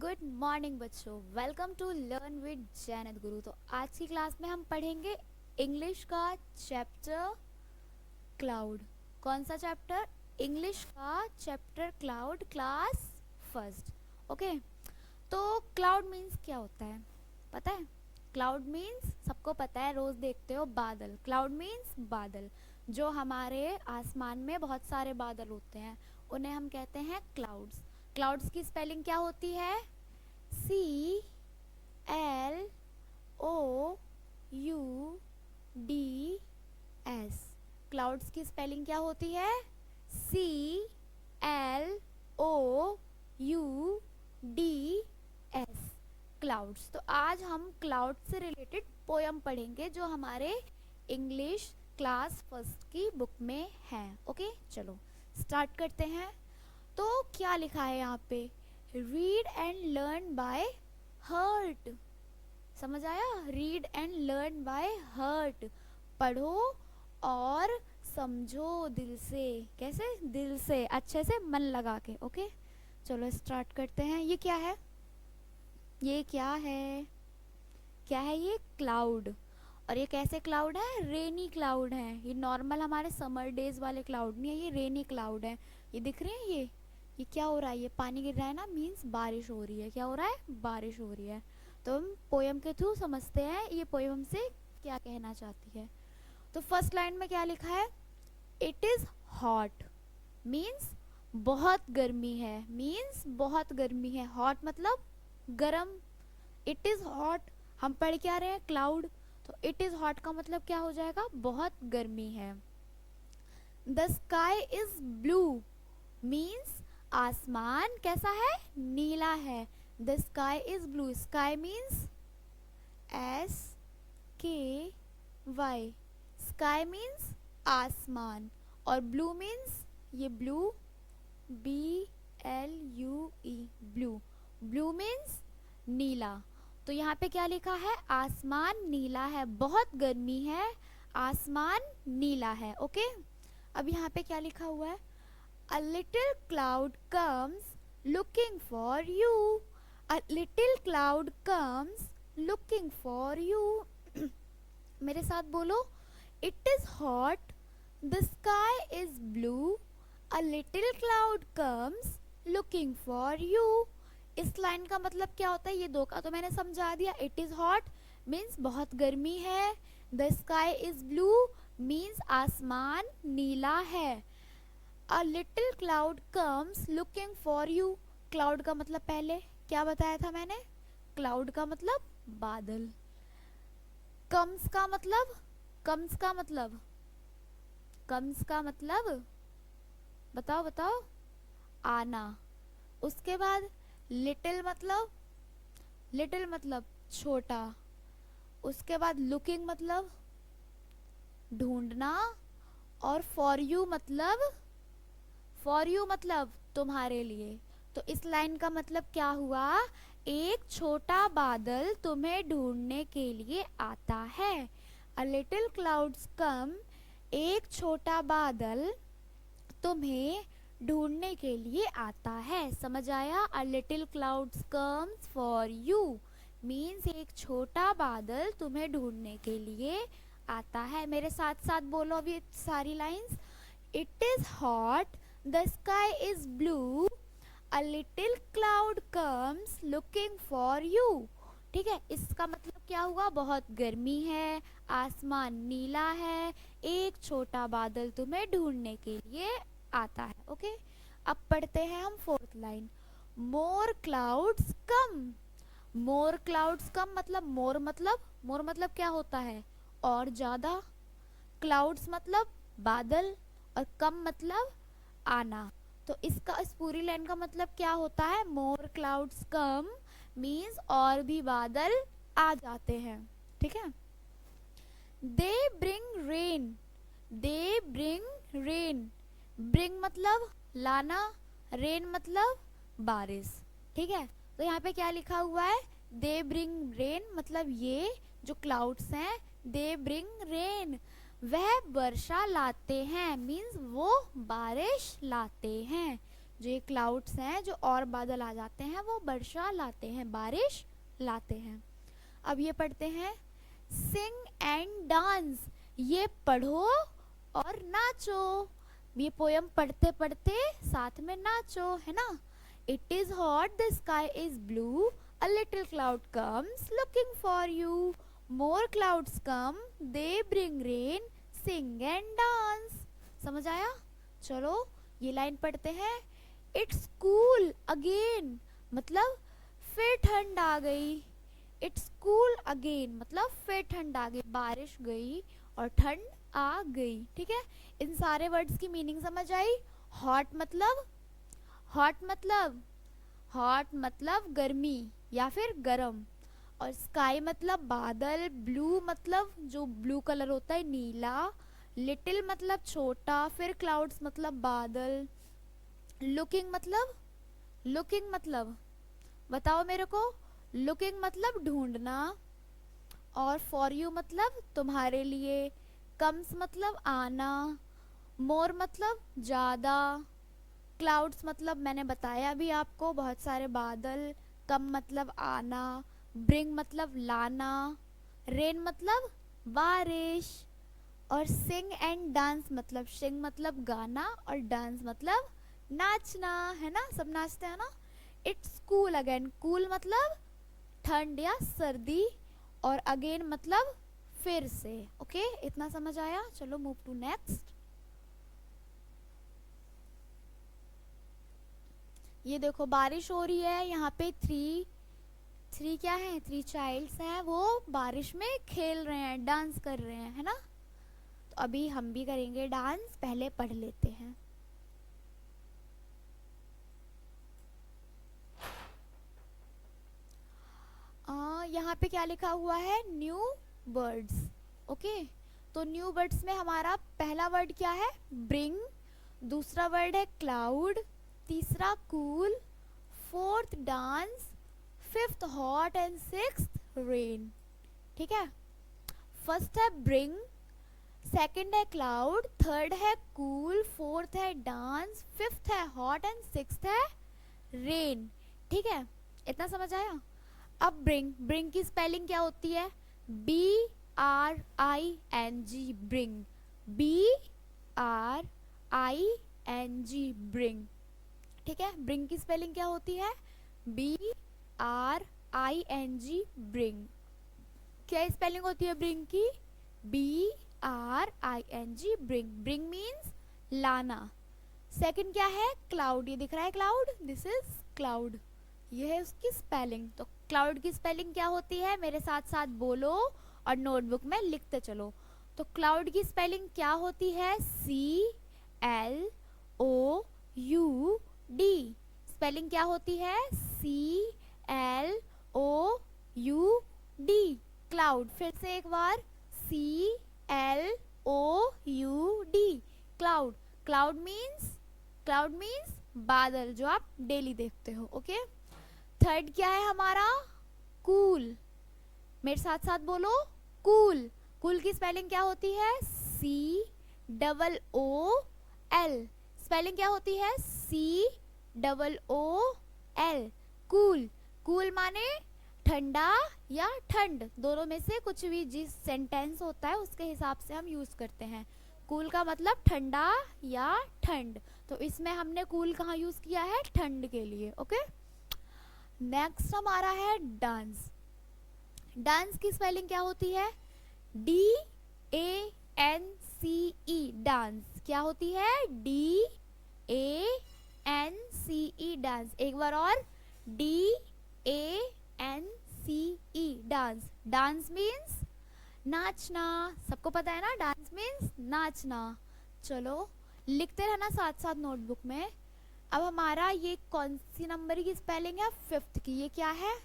Good morning बच्चों, welcome to learn with जैनत गुरु। तो आज की क्लास में हम पढ़ेंगे इंग्लिश का चैप्टर क्लाउड। कौन सा चैप्टर? इंग्लिश का chapter cloud, class first. Okay, तो क्लाउड मीन्स क्या होता है पता है? क्लाउड मीन्स सबको पता है, रोज देखते हो बादल। क्लाउड मीन्स बादल। जो हमारे आसमान में बहुत सारे बादल होते हैं उन्हें हम कहते हैं क्लाउड्स। क्लाउड्स की स्पेलिंग क्या होती है? CLOUDS। क्लाउड्स की स्पेलिंग क्या होती है? CLOUDS, clouds. तो आज हम क्लाउड से रिलेटेड पोयम पढ़ेंगे जो हमारे इंग्लिश क्लास फर्स्ट की बुक में है। ओके, चलो स्टार्ट करते हैं। तो क्या लिखा है यहाँ पे? Read and learn by heart. समझ आया? Read and learn by heart. पढ़ो और समझो दिल से। कैसे? दिल से, अच्छे से, मन लगा के। ओके, चलो स्टार्ट करते हैं। ये क्या है? ये क्या है? क्या है ये? क्लाउड। और ये कैसे क्लाउड है? रेनी क्लाउड है। ये नॉर्मल हमारे समर डेज वाले क्लाउड नहीं है, ये रेनी क्लाउड है। ये दिख रहे हैं? ये क्या हो रहा है? ये पानी गिर रहा है ना, मीन्स बारिश हो रही है। क्या हो रहा है? बारिश हो रही है। तो हम पोयम के थ्रू समझते हैं ये पोयम हमसे क्या कहना चाहती है। तो फर्स्ट लाइन में क्या लिखा है? इट इज हॉट मीन्स बहुत गर्मी है। मीन्स बहुत गर्मी है। हॉट मतलब गरम। इट इज हॉट, हम पढ़ क्या रहे हैं? क्लाउड। तो इट इज हॉट का मतलब क्या हो जाएगा? बहुत गर्मी है। The sky is blue means आसमान कैसा है? नीला है। The sky is blue. Sky means SKY। Sky means आसमान। और ब्लू मीन्स ये blue, BLUE, blue. Blue means नीला। तो यहाँ पे क्या लिखा है? आसमान नीला है, बहुत गर्मी है, आसमान नीला है। ओके, अब यहाँ पे क्या लिखा हुआ है? A little cloud comes looking for you. A little cloud comes looking for you. मेरे साथ बोलो। It is hot. The sky is blue. A little cloud comes looking for you. इस लाइन का मतलब क्या होता है? ये दो का तो मैंने समझा दिया। It is hot means बहुत गर्मी है। The sky is blue means आसमान नीला है। A little cloud comes looking for you. Cloud का मतलब पहले क्या बताया था मैंने? क्लाउड का मतलब बादल। कम्स का मतलब? कम्स का मतलब? कम्स का मतलब बताओ बताओ। आना। उसके बाद लिटिल मतलब? लिटिल मतलब छोटा। उसके बाद लुकिंग मतलब ढूंढना। और फॉर यू मतलब? फॉर यू मतलब तुम्हारे लिए। तो इस लाइन का मतलब क्या हुआ? एक छोटा बादल तुम्हें ढूंढने के लिए आता है। अ लिटिल क्लाउड्स कम, एक छोटा बादल तुम्हें ढूंढने के लिए आता है। समझ आया? A little clouds comes for you means एक छोटा बादल तुम्हें ढूंढने के लिए आता है। मेरे साथ साथ बोलो अभी सारी lines. It is hot, the sky is blue, a little cloud comes looking for you. ठीक है, इसका मतलब क्या हुआ? बहुत गर्मी है, आसमान नीला है, एक छोटा बादल तुम्हें ढूंढने के लिए आता है। ओके, अब पढ़ते हैं हम फोर्थ लाइन। मोर क्लाउड्स कम। मोर क्लाउड्स कम मतलब मोर मतलब क्या होता है? और ज्यादा। क्लाउड्स मतलब बादल, और कम मतलब आना। तो इसका इस पूरी लाइन का मतलब क्या होता है? मोर क्लाउड्स कम मीन्स और भी बादल आ जाते हैं। ठीक है। They bring rain. They bring rain. Bring मतलब लाना, रेन मतलब बारिश। ठीक है, तो यहाँ पे क्या लिखा हुआ है? दे ब्रिंग रेन मतलब ये जो क्लाउड्स हैं, दे ब्रिंग रेन, वह वर्षा लाते हैं। मीन्स वो बारिश लाते हैं। जो ये क्लाउड्स हैं, जो और बादल आ जाते हैं, वो वर्षा लाते हैं, बारिश लाते हैं। अब ये पढ़ते हैं सिंग एंड डांस, ये पढ़ो और नाचो। ये पोयम पढ़ते पढ़ते साथ में नाचो, है ना। It is hot, the sky is blue, a little cloud comes looking for you, more clouds come, they bring rain, Singh and dance. समझ आया? चलो ये लाइन पढ़ते हैं। इट्स कूल अगेन, मतलब फिर ठंड आ गई। इट्स कूल अगेन मतलब फिर ठंड आ गई, बारिश गई और ठंड आ गई। ठीक है, इन सारे वर्ड्स की मीनिंग समझ आई? हॉट मतलब, हॉट मतलब, हॉट मतलब गर्मी या फिर गरम, और स्काई मतलब बादल, ब्लू मतलब जो ब्लू कलर होता है नीला, लिटिल मतलब छोटा, फिर क्लाउड्स मतलब बादल, लुकिंग मतलब, लुकिंग मतलब बताओ मेरे को, लुकिंग मतलब ढूंढना, और फॉर यू मतलब तुम्हारे लिए, कम्स मतलब आना, मोर मतलब ज़्यादा, क्लाउड्स मतलब मैंने बताया भी आपको बहुत सारे बादल, कम मतलब आना, ब्रिंग मतलब लाना, रेन मतलब बारिश, और सिंग एंड डांस मतलब, सिंग मतलब गाना और डांस मतलब नाचना, है ना, सब नाचते हैं ना। इट्स कूल अगेन, कूल मतलब ठंड या सर्दी, और अगेन मतलब फिर से। ओके, इतना समझ आया? चलो मूव टू नेक्स्ट। ये देखो बारिश हो रही है, यहाँ पे थ्री थ्री क्या है, थ्री चाइल्ड्स हैं, वो बारिश में खेल रहे हैं, डांस कर रहे हैं, है ना। तो अभी हम भी करेंगे डांस, पहले पढ़ लेते हैं। यहाँ पे क्या लिखा हुआ है, न्यू वर्ड्स। ओके, तो न्यू वर्ड्स में हमारा पहला वर्ड क्या है, ब्रिंग, दूसरा वर्ड है क्लाउड, तीसरा cool, fourth dance, fifth hot and sixth rain. ठीक है, फर्स्ट है ब्रिंग, सेकंड है क्लाउड, थर्ड है कूल, फोर्थ है डांस, फिफ्थ है हॉट एंड सिक्स्थ है रेन। ठीक है, इतना समझ आया? अब ब्रिंग, ब्रिंग की स्पेलिंग क्या होती है, BRING, ब्रिंग, BRING, ब्रिंग। ठीक है, ब्रिंग की स्पेलिंग क्या होती है, BRING, ब्रिंग। क्या स्पेलिंग होती है ब्रिंग की, BRING, ब्रिंग, ब्रिंग मीन्स लाना। सेकंड क्या है, क्लाउड, ये दिख रहा है क्लाउड, दिस इज क्लाउड, ये है उसकी स्पेलिंग। तो क्लाउड की स्पेलिंग क्या होती है, मेरे साथ साथ बोलो और नोटबुक में लिखते चलो। तो क्लाउड की स्पेलिंग क्या होती है, CLOUD, स्पेलिंग क्या होती है, CLOUD, क्लाउड। फिर से एक बार, CLOUD, क्लाउड। क्लाउड मीन्स बादल, जो आप डेली देखते हो। ओके, थर्ड क्या है हमारा, कूल, मेरे साथ साथ बोलो, कूल। कूल की स्पेलिंग क्या होती है, COOL, स्पेलिंग क्या होती है, COOL, कूल। कूल माने ठंडा या ठंड, दोनों में से कुछ भी, जिस सेंटेंस होता है उसके हिसाब से हम यूज करते हैं। कूल का मतलब ठंडा या ठंड, तो इसमें हमने कूल कहाँ यूज किया है, ठंड के लिए। ओके, नेक्स्ट हमारा है डांस। डांस की स्पेलिंग क्या होती है, DANCE, डांस। क्या होती है, DANCE, डांस। एक बार और, DANCE, डांस। डांस मीन्स नाचना, सबको पता है ना, डांस मीन्स नाचना। चलो लिखते रहना साथ साथ नोटबुक में। अब हमारा ये कौन सी नंबर की स्पेलिंग है, फिफ्थ की। ये क्या है,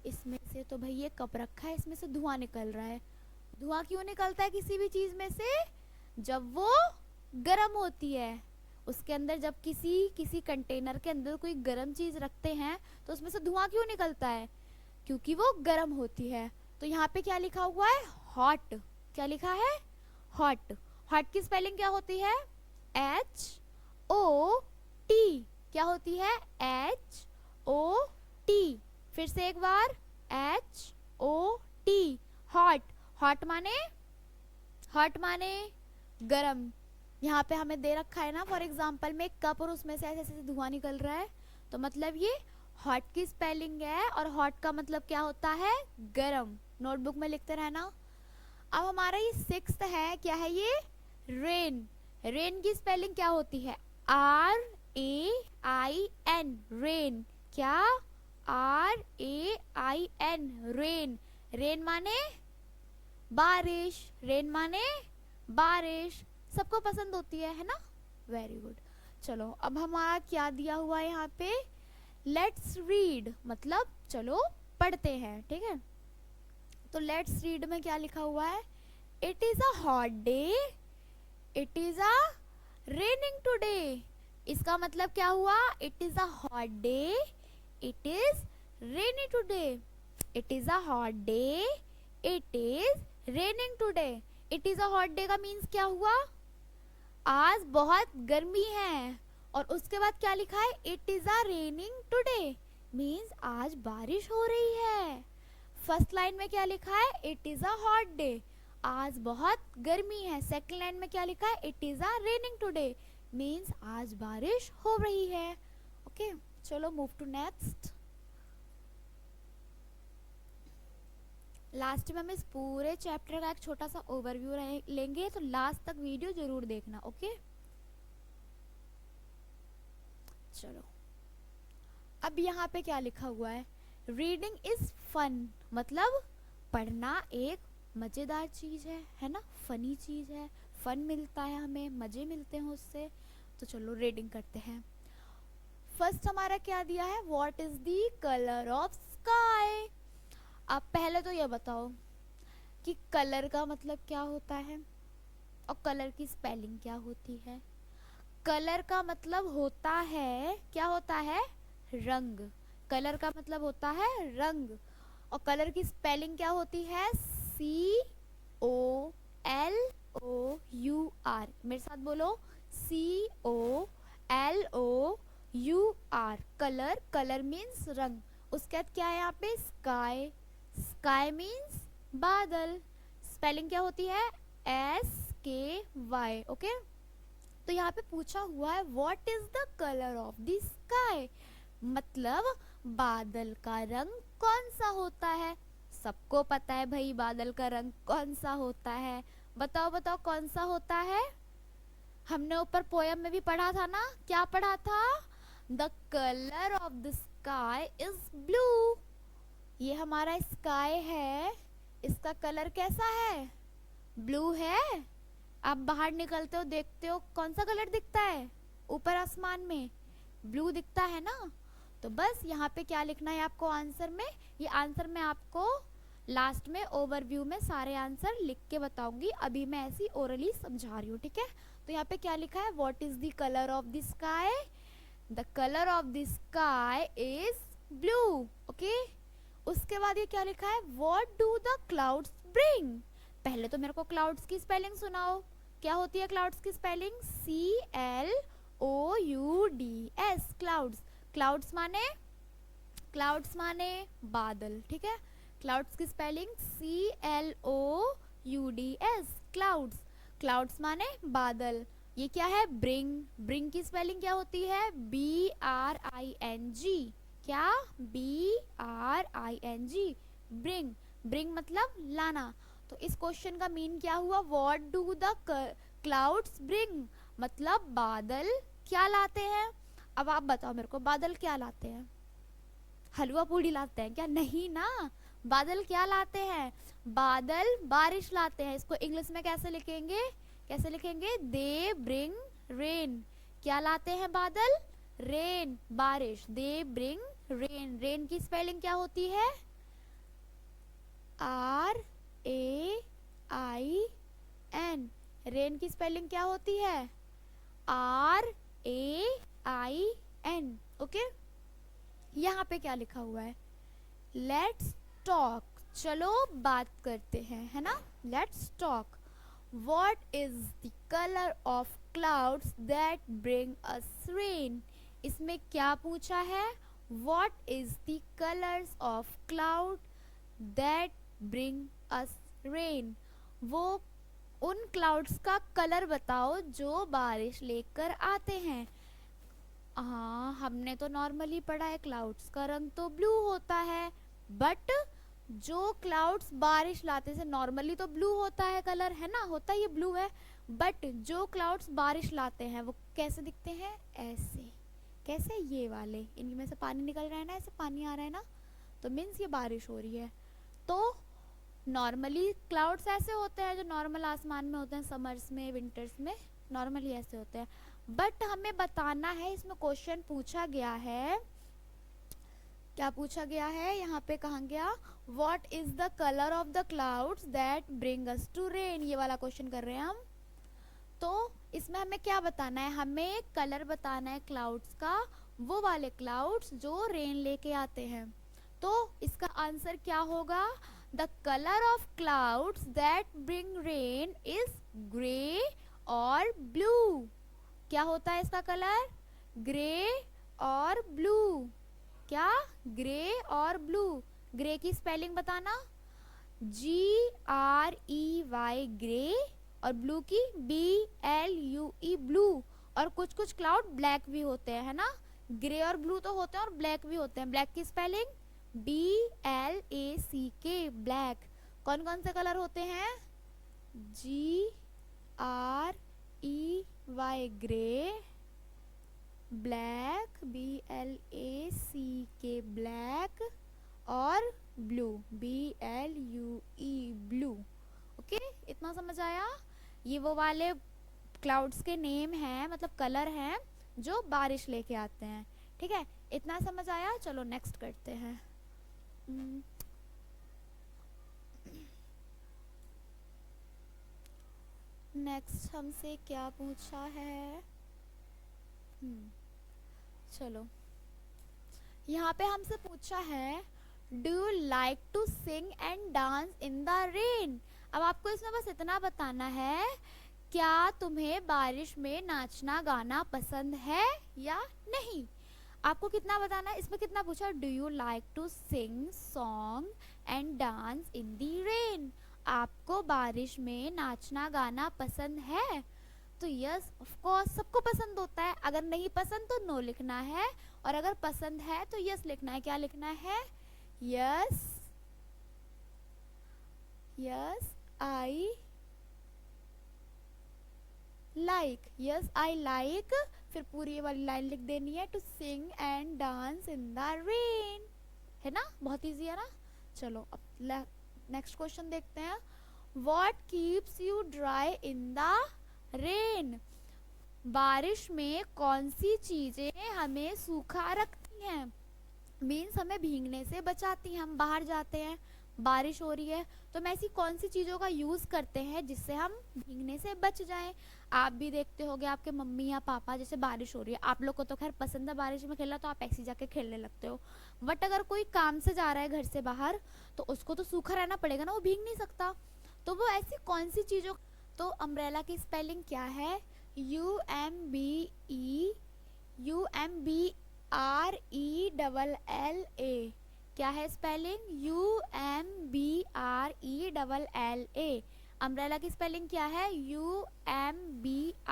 इसमें से तो भाई ये कप रखा है, इसमें से धुआं निकल रहा है। धुआं क्यों निकलता है किसी भी चीज में से, जब वो गर्म होती है। उसके अंदर जब किसी कंटेनर के अंदर कोई गर्म चीज रखते हैं तो उसमें से धुआं क्यों निकलता है, क्योंकि वो गर्म होती है। तो यहाँ पे क्या लिखा हुआ है, हॉट। क्या लिखा है, हॉट। हॉट की स्पेलिंग क्या होती है, HOT, क्या होती है? HOT। फिर से एक बार, HOT, हॉट। हॉट माने गरम। यहाँ पे हमें दे रखा है ना, फॉर एग्जाम्पल में एक कप और उसमें से ऐसे ऐसे धुआं निकल रहा है, तो मतलब ये हॉट की स्पेलिंग है, और हॉट का मतलब क्या होता है? गरम। नोटबुक में लिखते रहना। अब हमारा ये सिक्स्थ है, क्या है ये? रेन। रेन की स्पेलिंग क्या होती है? RAIN, rain. क्या? RAIN, rain. रेन माने बारिश। रेन माने बारिश। सबको पसंद होती है ना? Very good. चलो अब हमारा क्या दिया हुआ है यहाँ पे? लेट्स रीड, मतलब चलो पढ़ते हैं, ठीक है। तो लेट्स रीड में क्या लिखा हुआ है? It is a hot day, it is a raining today. इसका मतलब क्या हुआ? It is a hot day, it is rainy today. It is a hot day, it is raining today. It is a hot day का means क्या हुआ? आज बहुत गर्मी है। और उसके बाद क्या लिखा है? It is a raining today, means आज बारिश हो रही है। फर्स्ट लाइन में क्या लिखा है? It is a hot day, आज बहुत गर्मी है। सेकंड लाइन में क्या लिखा है? It is a raining today, means आज बारिश हो रही है। ओके, चलो मूव टू नेक्स्ट। लास्ट में हम इस पूरे चैप्टर का एक छोटा सा ओवरव्यू लेंगे, तो लास्ट तक वीडियो जरूर देखना। ओके, चलो अब यहाँ पे क्या लिखा हुआ है? रीडिंग इज फन, मतलब पढ़ना एक मजेदार चीज है ना? फनी चीज है, फन मिलता है हमें, मजे मिलते हैं उससे। तो चलो रीडिंग करते हैं। फर्स्ट हमारा क्या दिया है? What is the colour of sky. अब पहले तो ये बताओ कि कलर का मतलब क्या होता है और कलर की स्पेलिंग क्या होती है। कलर का मतलब होता है, क्या होता है? रंग। कलर का मतलब होता है रंग। और कलर की स्पेलिंग क्या होती है? COLOUR। मेरे साथ बोलो, COLOUR। कलर, कलर मीन्स रंग। उसके बाद क्या है यहाँ पे? स्काई। स्काई मीन्स बादल। स्पेलिंग क्या होती है? SKY। ओके, तो यहाँ पे पूछा हुआ है what is the colour of the sky, मतलब बादल का रंग कौन सा होता है। सबको पता है भाई बादल का रंग कौन सा होता है। बताओ बताओ कौन सा होता है? हमने ऊपर पोयम में भी पढ़ा था ना, क्या पढ़ा था? The colour of the sky is blue. ये हमारा स्काई है, इसका कलर कैसा है? ब्लू है। आप बाहर निकलते हो, देखते हो कौन सा कलर दिखता है ऊपर आसमान में? ब्लू दिखता है ना। तो बस यहाँ पे क्या लिखना है आपको आंसर में? ये आंसर मैं आपको लास्ट में ओवरव्यू में सारे आंसर लिख के बताऊंगी, अभी मैं ऐसी ओरली समझा रही हूँ, ठीक है। तो यहाँ पे क्या लिखा है? What is the colour of the sky? The colour of the sky is blue. Okay, उसके बाद ये क्या लिखा है? What do the clouds bring. पहले तो मेरे को क्लाउड्स की स्पेलिंग सुनाओ, क्या होती है क्लाउड्स की स्पेलिंग? CLOUDS, clouds. क्लाउड्स माने, क्लाउड्स माने बादल, ठीक है। क्लाउड्स की स्पेलिंग CLOUDS, क्लाउड्स। क्लाउड्स माने बादल। ये क्या है? ब्रिंग। ब्रिंग की स्पेलिंग क्या होती है? BRING। क्या? BRING, bring. ब्रिंग मतलब लाना। तो इस क्वेश्चन का मीन क्या हुआ? What do the clouds bring, मतलब बादल क्या लाते हैं। अब आप बताओ मेरे को, बादल क्या लाते हैं? हलवा पूड़ी लाते हैं क्या? नहीं ना। बादल क्या लाते हैं? बादल बारिश लाते हैं। इसको इंग्लिश में कैसे लिखेंगे? कैसे लिखेंगे? They bring rain. क्या लाते हैं बादल? रेन, बारिश। They bring rain. रेन की स्पेलिंग क्या होती है? RAIN। रेन की स्पेलिंग क्या होती है? RAIN। ओके, यहाँ पे क्या लिखा हुआ है? लेट्स टॉक, चलो बात करते हैं, है ना। Let's talk. What is the colour of clouds that bring us rain. इसमें क्या पूछा है? What is the colours of cloud that bring us rain? वो उन क्लाउड्स का कलर बताओ जो बारिश लेकर आते हैं। हाँ, हमने तो नॉर्मली पढ़ा है क्लाउड्स का रंग तो ब्लू होता है, बट जो क्लाउड्स बारिश लाते से नॉर्मली तो ब्लू होता है कलर, है ना, होता ये ब्लू है, बट जो क्लाउड्स बारिश लाते हैं वो कैसे दिखते हैं? ऐसे। कैसे? ये वाले, इनमें से पानी निकल रहा है ना, ऐसे पानी आ रहा है ना, तो मीन्स ये बारिश हो रही है। तो नॉर्मली क्लाउड्स ऐसे होते हैं जो नॉर्मल आसमान में होते हैं, समर्स में, विंटर्स में नॉर्मली ऐसे होते हैं। बट हमें बताना है, इसमें क्वेश्चन पूछा गया है, क्या पूछा गया है यहाँ पे, कहाँ गया, what is the colour of the clouds that bring us to rain, ये वाला क्वेश्चन कर रहे हैं हम। तो इसमें हमें क्या बताना है? हमें कलर बताना है क्लाउड्स का, वो वाले क्लाउड्स जो रेन लेके आते हैं। तो इसका आंसर क्या होगा? The colour of clouds that bring rain is grey और ब्लू। क्या होता है इसका कलर? ग्रे और ब्लू। क्या? ग्रे और ब्लू। ग्रे की स्पेलिंग बताना, GREY ग्रे, और ब्लू की BLUE ब्लू। और कुछ कुछ क्लाउड ब्लैक भी होते हैं, है ना, ग्रे और ब्लू तो होते हैं और ब्लैक भी होते हैं। ब्लैक की स्पेलिंग BLACK ब्लैक। कौन कौन से कलर होते हैं? GREY grey, black BLACK black, और ब्लू BLUE ब्लू। ओके, इतना समझ आया? ये वो वाले क्लाउड्स के नेम हैं, मतलब कलर हैं जो बारिश लेके आते हैं। ठीक है, इतना समझ आया? चलो नेक्स्ट करते हैं। नेक्स्ट हमसे क्या पूछा है? चलो, यहाँ पे हमसे पूछा है, do you like to sing and dance in the rain? अब आपको इसमें बस इतना बताना है, क्या तुम्हें बारिश में नाचना गाना पसंद है या नहीं? आपको कितना बताना है इसमें? कितना पूछा? Do you like to sing song and dance in the rain? आपको बारिश में नाचना गाना पसंद है? तो यस, ऑफ कोर्स सबको पसंद होता है। अगर नहीं पसंद तो नो लिखना है, और अगर पसंद है तो यस लिखना है। क्या लिखना है? Yes, yes I like, yes I like, फिर पूरी ये वाली लाइन लिख देनी है, to sing and dance in the rain, है ना, बहुत इजी है ना। चलो अब नेक्स्ट क्वेश्चन देखते हैं। What keeps you dry in the rain? बारिश में कौन सी चीजें हमें सूखा रखती हैं? मीन्स हमें भीगने से बचाती हैं। हम बाहर जाते हैं, बारिश हो रही है, तो हम ऐसी कौन सी चीज़ों का यूज़ करते हैं जिससे हम भीगने से बच जाएं? आप भी देखते होगे, आपके मम्मी या पापा, जैसे बारिश हो रही है, आप लोग को तो खैर पसंद है बारिश में खेलना, तो आप ऐसी जाके खेलने लगते हो। बट अगर कोई काम से जा रहा है घर से बाहर, तो उसको तो सूखा रहना पड़ेगा ना, वो भीग नहीं सकता। तो वो ऐसी कौन सी चीज़ों, तो अम्ब्रेला की स्पेलिंग क्या है? UMBRELLA। क्या है स्पेलिंग? UMBRELLA। अम्ब्रेला की स्पेलिंग क्या है? UMBRELLA।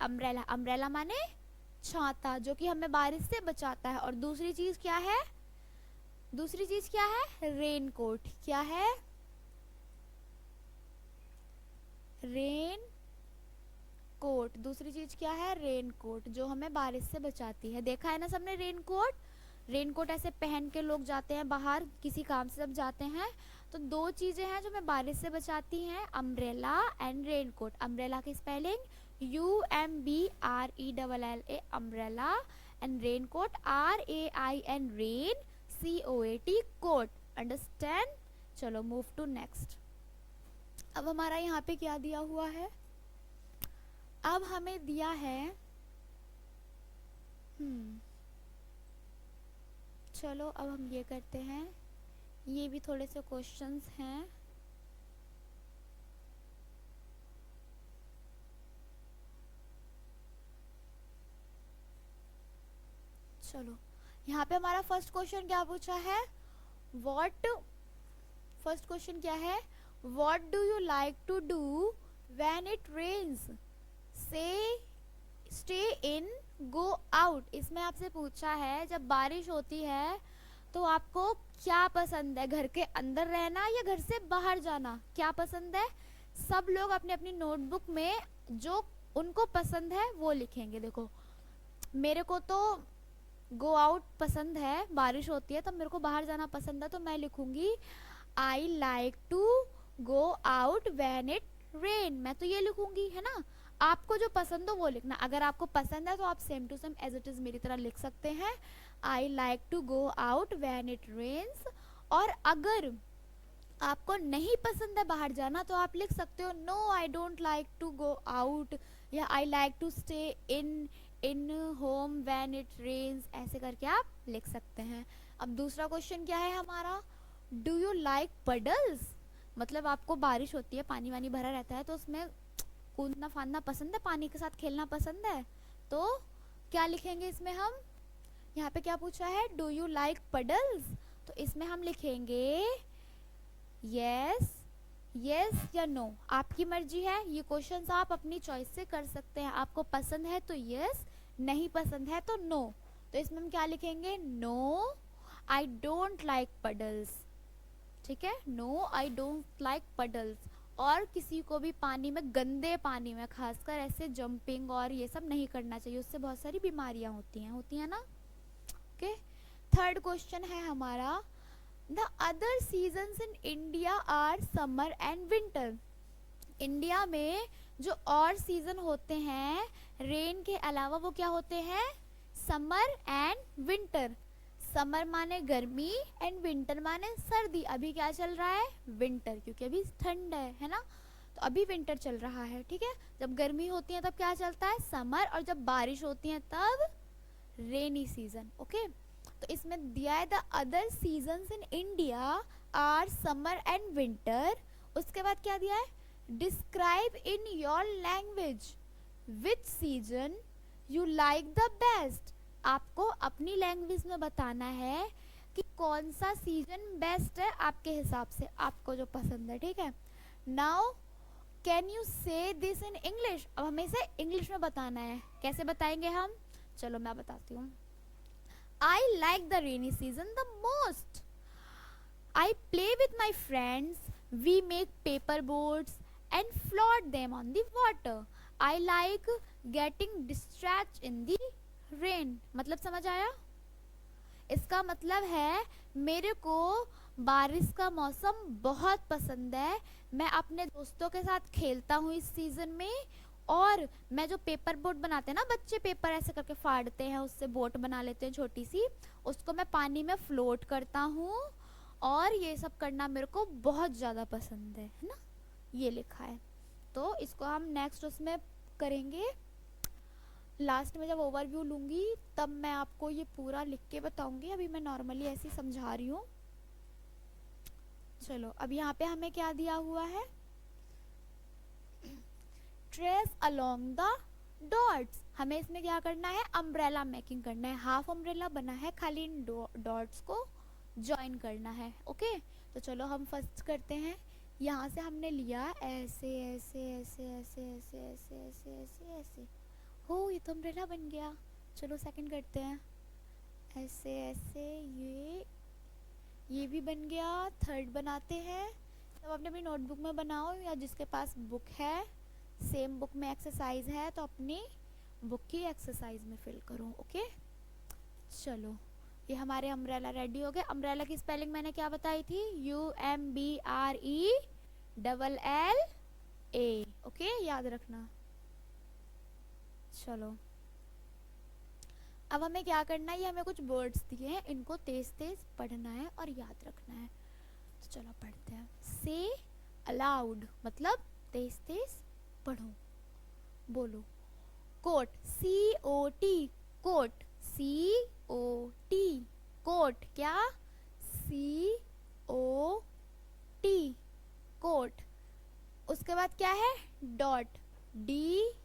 अम्ब्रेला, अम्ब्रेला माने छाता, जो कि हमें बारिश से बचाता है। और दूसरी चीज क्या है? दूसरी चीज क्या है? रेनकोट। क्या है? Raincoat. दूसरी चीज क्या है? रेनकोट, जो हमें बारिश से बचाती है। देखा है ना सबने रेनकोट? रेनकोट ऐसे पहन के लोग जाते हैं बाहर, किसी काम से जब जाते हैं, तो दो चीजें हैं जो हमें बारिश से बचाती हैं, अम्ब्रेला एंड रेनकोट। अम्ब्रेला की spelling UMBRELLA umbrella, and raincoat RAIN rain, COAT coat. Understand? चलो मूव टू नेक्स्ट। अब हमारा यहाँ पे क्या दिया हुआ है? अब हमें दिया है, चलो अब हम ये करते हैं, ये भी थोड़े से क्वेश्चंस हैं। चलो यहाँ पे हमारा फर्स्ट क्वेश्चन क्या पूछा है, व्हाट, फर्स्ट क्वेश्चन क्या है, what do you like to do when it rains, say stay in, go out. इसमें आपसे पूछा है जब बारिश होती है तो आपको क्या पसंद है, घर के अंदर रहना या घर से बाहर जाना, क्या पसंद है। सब लोग अपने अपनी नोटबुक में जो उनको पसंद है वो लिखेंगे। देखो मेरे को तो गो आउट पसंद है, बारिश होती है तो मेरे को बाहर जाना पसंद है, तो मैं लिखूंगी I like to go out when it rain, मैं तो ये लिखूंगी, है ना। आपको जो पसंद हो वो लिखना, अगर आपको पसंद है तो आप same to same as it is मेरी तरह लिख सकते हैं, I like to go out when it rains. और अगर आपको नहीं पसंद है बाहर जाना तो आप लिख सकते हो no I don't like to go out, या I like to stay in home when it rains, ऐसे करके आप लिख सकते हैं। अब दूसरा क्वेश्चन क्या है हमारा, डू यू लाइक पडल्स, मतलब आपको बारिश होती है, पानी वानी भरा रहता है तो उसमें कूदना फांदना पसंद है, पानी के साथ खेलना पसंद है, तो क्या लिखेंगे इसमें हम, यहाँ पे क्या पूछा है, डू यू लाइक पडल्स, तो इसमें हम लिखेंगे यस, यस या नो, आपकी मर्जी है। ये क्वेश्चंस आप अपनी चॉइस से कर सकते हैं, आपको पसंद है तो यस, नहीं पसंद है तो नो। तो इसमें हम क्या लिखेंगे, no I don't like puddles, ठीक है, no I don't like puddles. और किसी को भी पानी में, गंदे पानी में खासकर ऐसे जंपिंग और ये सब नहीं करना चाहिए, उससे बहुत सारी बीमारियां होती हैं ना। ओके, थर्ड क्वेश्चन है हमारा, the other seasons in India are summer and winter. India में जो और सीजन होते हैं रेन के अलावा वो क्या होते हैं, समर एंड विंटर। समर माने गर्मी एंड विंटर माने सर्दी। अभी क्या चल रहा है, विंटर, क्योंकि अभी ठंड है ना, तो अभी विंटर चल रहा है, ठीक है। जब गर्मी होती है तब क्या चलता है, समर, और जब बारिश होती है तब रेनी सीजन। ओके, तो इसमें दिया है the other seasons in India are summer and winter. उसके बाद क्या दिया है, describe in your language which season you like the best. आपको अपनी लैंग्वेज में बताना है कि कौन सा सीजन बेस्ट है आपके हिसाब से, आपको जो पसंद है, ठीक है। नाउ कैन यू से दिस इन इंग्लिश, अब हमें इसे इंग्लिश में बताना है, कैसे बताएंगे हम, चलो मैं बताती हूँ। I like the rainy season the most. I play with my friends. We make paper boats and float them on the water. I like getting distracted in the rain. मतलब समझ आया, इसका मतलब है मेरे को बारिश का मौसम बहुत पसंद है, मैं अपने दोस्तों के साथ खेलता हूँ इस सीजन में, और मैं जो पेपर बोट बनाते हैं ना बच्चे, पेपर ऐसे करके फाड़ते हैं उससे बोट बना लेते हैं छोटी सी, उसको मैं पानी में फ्लोट करता हूँ, और ये सब करना मेरे को बहुत ज़्यादा पसंद है ना, ये लिखा है। तो इसको हम नेक्स्ट उसमें करेंगे, लास्ट में जब ओवरव्यू लूँगी तब मैं आपको ये पूरा लिख के बताऊँगी, अभी मैं नॉर्मली ऐसे ही समझा रही हूँ। चलो अब यहाँ पे हमें क्या दिया हुआ है, ट्रेस अलोंग द डॉट्स, हमें इसमें क्या करना है, अम्ब्रेला मेकिंग करना है, हाफ अम्ब्रेला बना है, खाली इन डॉट्स को ज्वाइन करना है। ओके, तो चलो हम फर्स्ट करते हैं, यहाँ से हमने लिया ऐसे ऐसे ऐसे ऐसे ऐसे ऐसे ऐसे ऐसे ऐसे, हो ये तो अम्ब्रेला बन गया। चलो सेकंड करते हैं, ऐसे ऐसे, ये भी बन गया। थर्ड बनाते हैं, तब अपने अपनी नोटबुक में बनाओ, या जिसके पास बुक है, सेम बुक में एक्सरसाइज है तो अपनी बुक की एक्सरसाइज में फिल करो। ओके, चलो ये हमारे अम्ब्रेला रेडी हो गए। अम्ब्रेला की स्पेलिंग मैंने क्या बताई थी, UMBRELLA। ओके, याद रखना। चलो अब हमें क्या करना है, ये हमें कुछ वर्ड्स दिए हैं, इनको तेज तेज पढ़ना है और याद रखना है। तो चलो पढ़ते हैं। से अलाउड मतलब तेज तेज पढ़ो, बोलो। Cot, COT, cot, COT, cot, क्या, COT, कोट। उसके बाद क्या है, डॉट, DOT,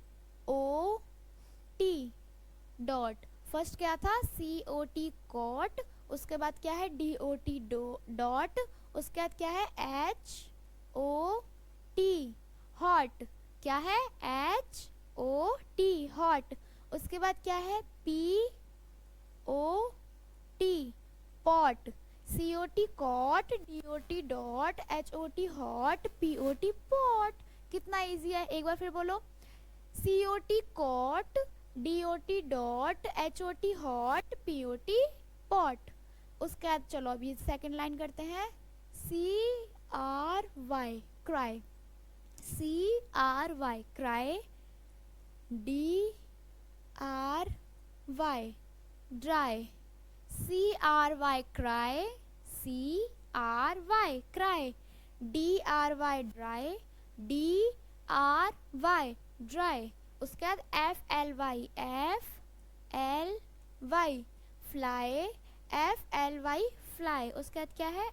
डॉट। फर्स्ट क्या था, COT कॉट, उसके बाद क्या है DOT डॉट, उसके बाद क्या है HOT हॉट, क्या है HOT हॉट, उसके बाद क्या है POT pot, COT cot, DOT dot, HOT hot, POT pot. कितना इजी है, एक बार फिर बोलो, COT cot, DOT dot, HOT hot, POT pot. उसके बाद चलो अभी सेकंड लाइन करते हैं, CRY cry, CRY cry, DRY dry, CRY cry, CRY cry, DRY dry, DRY dry. उसके बाद FLY फ्लाई, FLY फ्लाई। उसके बाद क्या है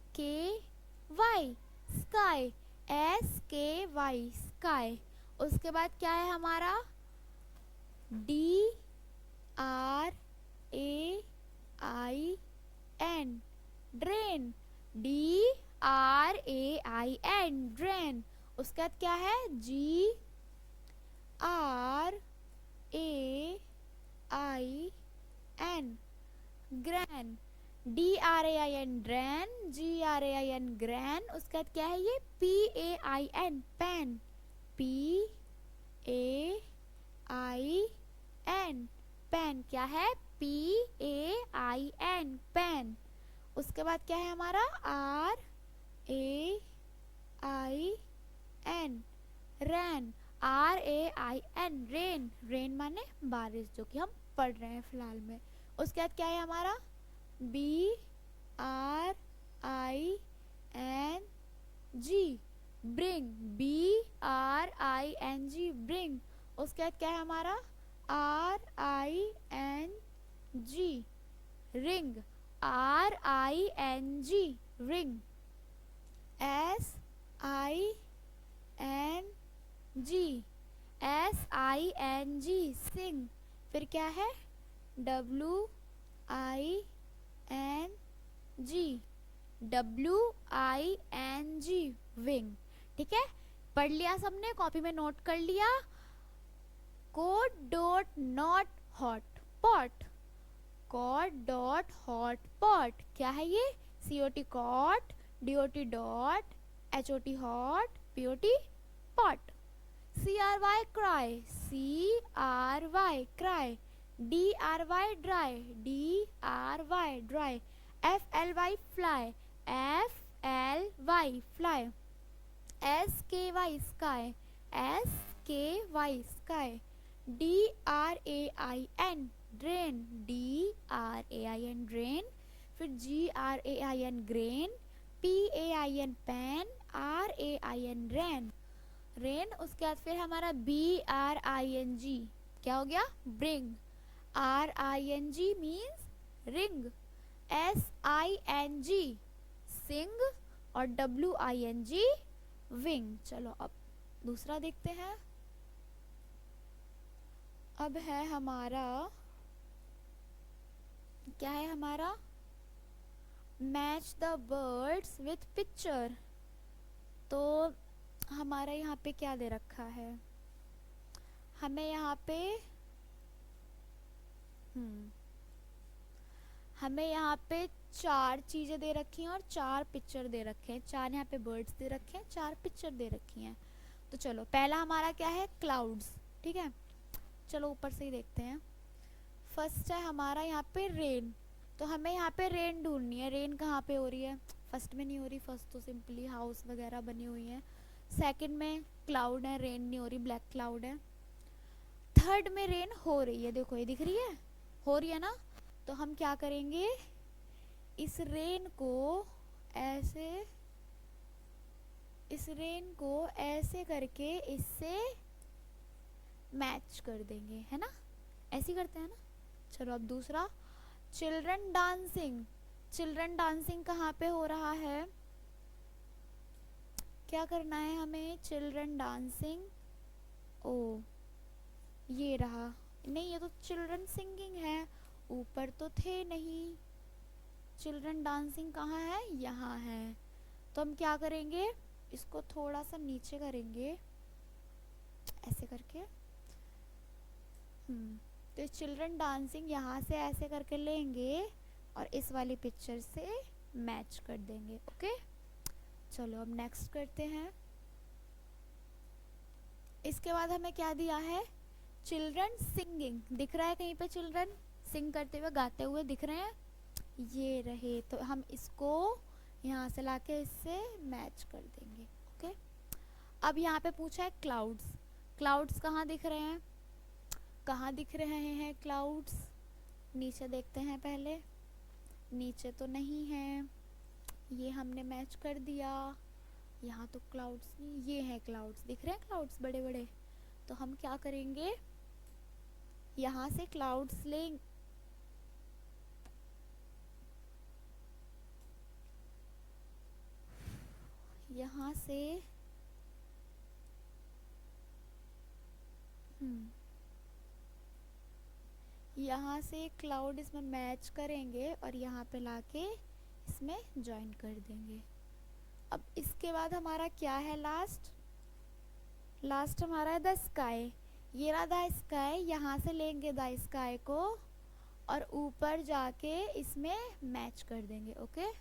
SKY स्काई, SKY स्काई। उसके बाद क्या है हमारा DRAIN ड्रेन, DRAIN ड्रेन। उसके बाद क्या है GRAIN gran, DRAIN drain, GRAIN gran. उसके बाद क्या है ये PAIN पैन, PAIN पैन, क्या है PAIN पैन। उसके बाद क्या है हमारा RAIN रैन, RAIN रेन, रेन माने बारिश, जो कि हम पढ़ रहे हैं फिलहाल में। उसके बाद क्या है हमारा BRING ब्रिंग, BRING ब्रिंग। उसके बाद क्या है हमारा RING ring, RING ring, SING सिंग। फिर क्या है WING विंग। ठीक है, पढ़ लिया सबने, कॉपी में नोट कर लिया। Cot dot not hot pot, cot dot hot pot, क्या है ये COT cot, DOT dot, HOT hot, POT pot. CRY cry, CRY cry, DRY dry, DRY dry, FLY fly, FLY fly, SKY sky, SKY sky, DRAIN drain, DRAIN drain. फिर GRAIN grain, PAIN pain, RAIN rain, rain. उसके बाद फिर हमारा BRING क्या हो गया bring, RING means ring, SING sing और WING wing. चलो अब दूसरा देखते हैं। अब है हमारा, क्या है हमारा match the birds with picture. तो हमारा यहाँ पे क्या दे रखा है, हमें यहाँ पे हमें यहाँ पे 4 चीजें दे रखी हैं और 4 पिक्चर दे रखे हैं। 4 यहाँ पे बर्ड्स दे रखे हैं, 4 पिक्चर दे रखी हैं। तो चलो पहला हमारा क्या है क्लाउड्स। ठीक है, चलो ऊपर से ही देखते हैं। फर्स्ट है हमारा यहाँ पे रेन, तो हमें यहाँ पे रेन ढूंढनी है। रेन कहाँ पे हो रही है, फर्स्ट में नहीं हो रही, फर्स्ट तो सिंपली हाउस वगैरह बनी हुई है। सेकंड में क्लाउड है, रेन नहीं हो रही, ब्लैक क्लाउड है। थर्ड में रेन हो रही है, देखो ये दिख रही है, हो रही है ना। तो हम क्या करेंगे, इस रेन को ऐसे करके इससे मैच कर देंगे, है ना, ऐसे करते हैं ना। चलो अब दूसरा चिल्ड्रन डांसिंग। चिल्ड्रन डांसिंग कहाँ पे हो रहा है, क्या करना है हमें, चिल्ड्रन डांसिंग, ओ ये रहा, नहीं, ये तो चिल्ड्रन सिंगिंग है, ऊपर तो थे नहीं। चिल्ड्रन डांसिंग कहाँ है, यहाँ है। तो हम क्या करेंगे, इसको थोड़ा सा नीचे करेंगे ऐसे करके। तो चिल्ड्रन डांसिंग यहाँ से ऐसे करके लेंगे और इस वाली पिक्चर से मैच कर देंगे। ओके, चलो अब नेक्स्ट करते हैं। इसके बाद हमें क्या दिया है, चिल्ड्रन सिंगिंग। दिख रहा है कहीं पे चिल्ड्रन सिंग करते हुए, गाते हुए दिख रहे हैं, ये रहे। तो हम इसको यहाँ से लाके इससे मैच कर देंगे। ओके, अब यहाँ पे पूछा है क्लाउड्स। क्लाउड्स कहाँ दिख रहे हैं, कहाँ दिख रहे हैं क्लाउड्स, नीचे देखते हैं पहले। नीचे तो नहीं है, ये हमने मैच कर दिया। यहाँ तो क्लाउड्स नहीं, ये है क्लाउड्स, दिख रहे हैं क्लाउड्स बड़े बड़े। तो हम क्या करेंगे, यहाँ से क्लाउड्स लें, यहाँ से यहाँ से क्लाउड इसमें मैच करेंगे और यहाँ पे लाके इसमें ज्वाइन कर देंगे। अब इसके बाद हमारा क्या है, लास्ट हमारा है द स्काई। ये रहा द स्काई, यहाँ से लेंगे द स्काई को और ऊपर जाके इसमें मैच कर देंगे। ओके,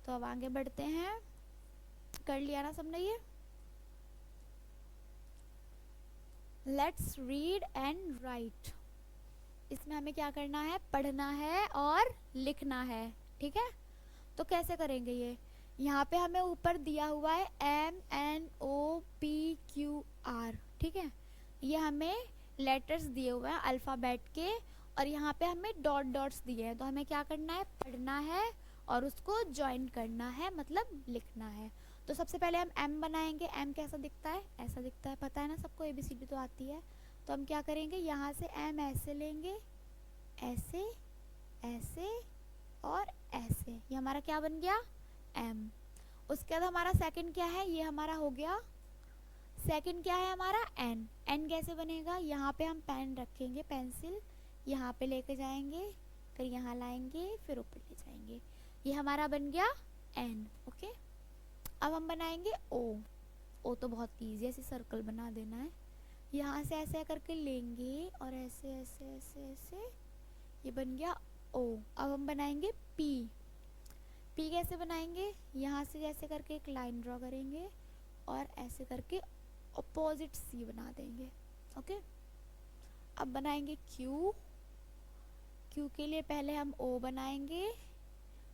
तो अब आगे बढ़ते हैं। कर लिया ना सबने ये। Let's read and right. इसमें हमें क्या करना है, पढ़ना है और लिखना है। ठीक है, तो कैसे करेंगे ये, यहाँ पे हमें ऊपर दिया हुआ है MNOPQR। ठीक है, ये हमें लेटर्स दिए हुए हैं अल्फ़ाबेट के, और यहाँ पे हमें डॉट डॉट्स दिए हैं। तो हमें क्या करना है, पढ़ना है और उसको ज्वाइन करना है, मतलब लिखना है। तो सबसे पहले हम M बनाएंगे। M कैसा दिखता है, ऐसा दिखता है, पता है ना सबको, ABCD तो आती है। तो हम क्या करेंगे, यहाँ से M ऐसे लेंगे, ऐसे ऐसे और ऐसे, ये हमारा क्या बन गया, M। उसके बाद हमारा सेकंड क्या है, ये हमारा हो गया, सेकंड क्या है हमारा, N। N कैसे बनेगा, यहाँ पे हम पेन रखेंगे, पेंसिल यहाँ पे लेके जाएंगे, फिर यहाँ लाएंगे, फिर ऊपर ले जाएंगे, ये हमारा बन गया N। ओके, अब हम बनाएंगे O। O तो बहुत ईजी है, ऐसे सर्कल बना देना है, यहाँ से ऐसे करके लेंगे और ऐसे ऐसे ऐसे ऐसे, ये बन गया O। अब हम बनाएंगे P। P कैसे बनाएंगे, यहाँ से जैसे करके एक लाइन ड्रॉ करेंगे और ऐसे करके अपोजिट C बना देंगे। ओके, अब बनाएंगे Q। Q के लिए पहले हम O बनाएंगे,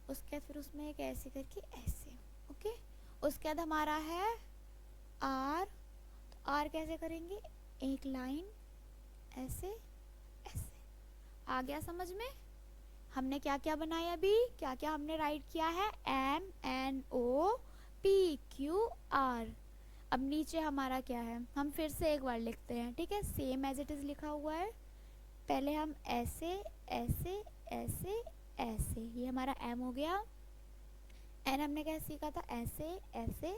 उसके बाद फिर उसमें एक ऐसे करके ऐसे। ओके, उसके बाद हमारा है R। तो R कैसे करेंगे, एक लाइन ऐसे ऐसे। आ गया समझ में, हमने क्या क्या बनाया, अभी क्या क्या हमने राइट किया है, MNOPQR। अब नीचे हमारा क्या है, हम फिर से एक बार लिखते हैं। ठीक है, सेम एज इट इज लिखा हुआ है। पहले हम ऐसे ऐसे ऐसे ऐसे, ये हमारा M हो गया। N हमने कैसे सीखा था, ऐसे ऐसे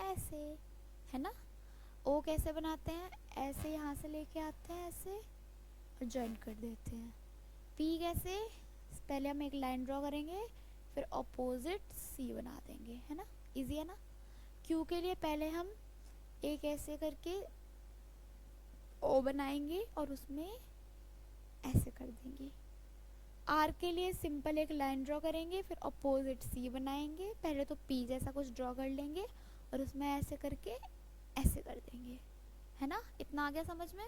ऐसे, है ना। O कैसे बनाते हैं, ऐसे यहाँ से लेके आते हैं ऐसे और ज्वाइन कर देते हैं। P कैसे, पहले हम एक लाइन ड्रॉ करेंगे, फिर अपोजिट C बना देंगे, है ना, इजी है ना। Q के लिए पहले हम एक ऐसे करके O बनाएंगे और उसमें ऐसे कर देंगे। R के लिए सिंपल एक लाइन ड्रॉ करेंगे, फिर अपोजिट C बनाएंगे, पहले तो P जैसा कुछ ड्रॉ कर लेंगे और उसमें ऐसे करके ऐसे कर देंगे, है ना। इतना आ गया समझ में,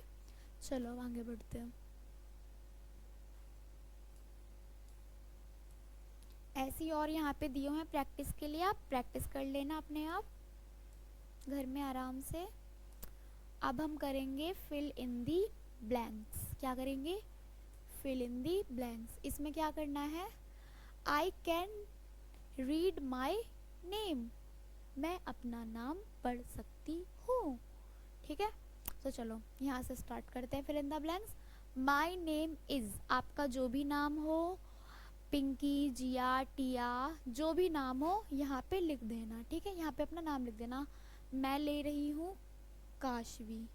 चलो आगे बढ़ते हैं। ऐसी और यहाँ पे दिए हुए हैं प्रैक्टिस के लिए, आप प्रैक्टिस कर लेना अपने आप घर में आराम से। अब हम करेंगे फिल इन दी ब्लैंक्स। क्या करेंगे, फिल इन दी ब्लैंक्स। इसमें क्या करना है, I can read my name, मैं अपना नाम पढ़ सकती हूँ। ठीक है, तो चलो यहाँ से स्टार्ट करते हैं। Fill in the blanks. My name is, आपका जो भी नाम हो, पिंकी, जिया, टिया, जो भी नाम हो यहाँ पे लिख देना। ठीक है, यहाँ पे अपना नाम लिख देना। मैं ले रही हूँ काशवी,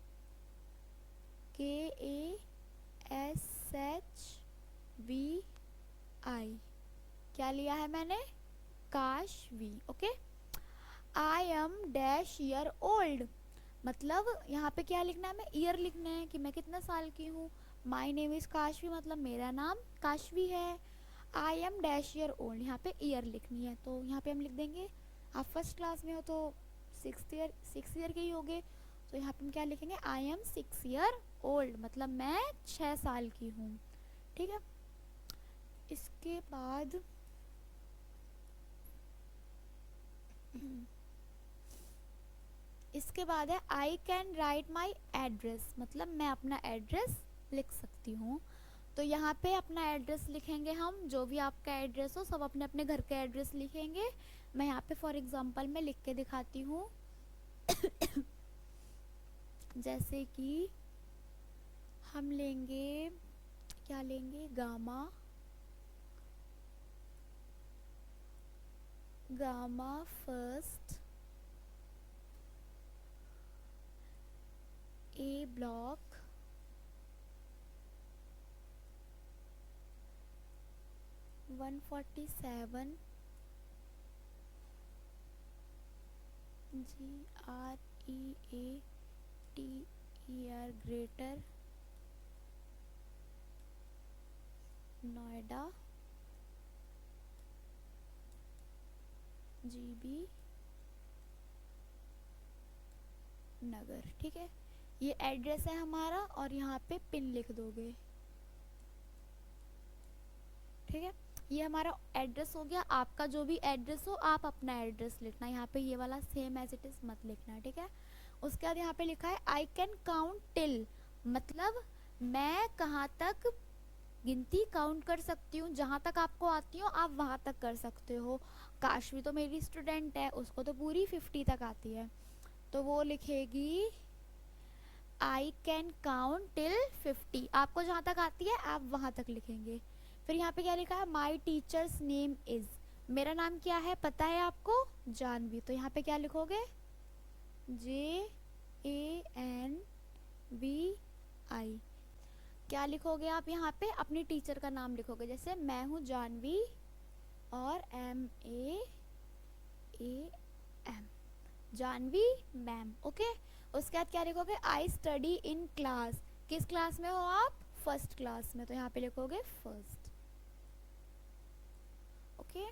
KASHVI। SHVI, क्या लिया है मैंने? Kashvi. Okay. I am dash year old, मतलब यहाँ पे क्या लिखना है? मैं ईयर लिखना है कि मैं कितने साल की हूँ। माई नेम इज काशवी, मतलब मेरा नाम काशवी है। I am dash year old, यहाँ पे ईयर लिखनी है, तो यहाँ पे हम लिख देंगे, आप फर्स्ट क्लास में हो तो सिक्स ईयर के ही होगे, तो यहाँ पे हम क्या लिखेंगे? आई एम 6 ईयर ओल्ड, मतलब मैं 6 साल की हूँ। ठीक है। इसके बाद इसके बाद है I can write my address, मतलब मैं अपना एड्रेस लिख सकती हूँ। तो यहाँ पे अपना एड्रेस लिखेंगे हम, जो भी आपका एड्रेस हो सब अपने अपने घर का एड्रेस लिखेंगे। मैं यहाँ पे फॉर एग्जांपल मैं लिख के दिखाती हूँ। जैसे कि हम लेंगे, क्या लेंगे? Gamma first A block 147 GREATER greater Noida GB Nagar. ठीक है, ये एड्रेस है हमारा और यहाँ पे पिन लिख दोगे। ठीक है, ये हमारा एड्रेस हो गया। आपका जो भी एड्रेस हो आप अपना एड्रेस लिखना, यहाँ पे ये वाला सेम एज इट इज मत लिखना। ठीक है। उसके बाद यहाँ पे लिखा है आई कैन काउंट टिल, मतलब मैं कहाँ तक गिनती काउंट कर सकती हूँ, जहाँ तक आपको आती हो आप वहाँ तक कर सकते हो। काशवी तो मेरी स्टूडेंट है, उसको तो पूरी 50 तक आती है, तो वो लिखेगी आई कैन काउंट टिल 50। आपको जहाँ तक आती है आप वहाँ तक लिखेंगे। फिर यहाँ पे क्या लिखा है? माई टीचर्स नेम इज, मेरा नाम क्या है पता है आपको? जानवी। तो यहाँ पे क्या लिखोगे? JANVI। क्या लिखोगे आप? यहाँ पे अपनी टीचर का नाम लिखोगे, जैसे मैं हूँ जानवी और MAAM, जानवी मैम। ओके। उसके बाद क्या लिखोगे? आई स्टडी इन क्लास, किस क्लास में हो आप? फर्स्ट क्लास में, तो यहाँ पे लिखोगे फर्स्ट। ओके।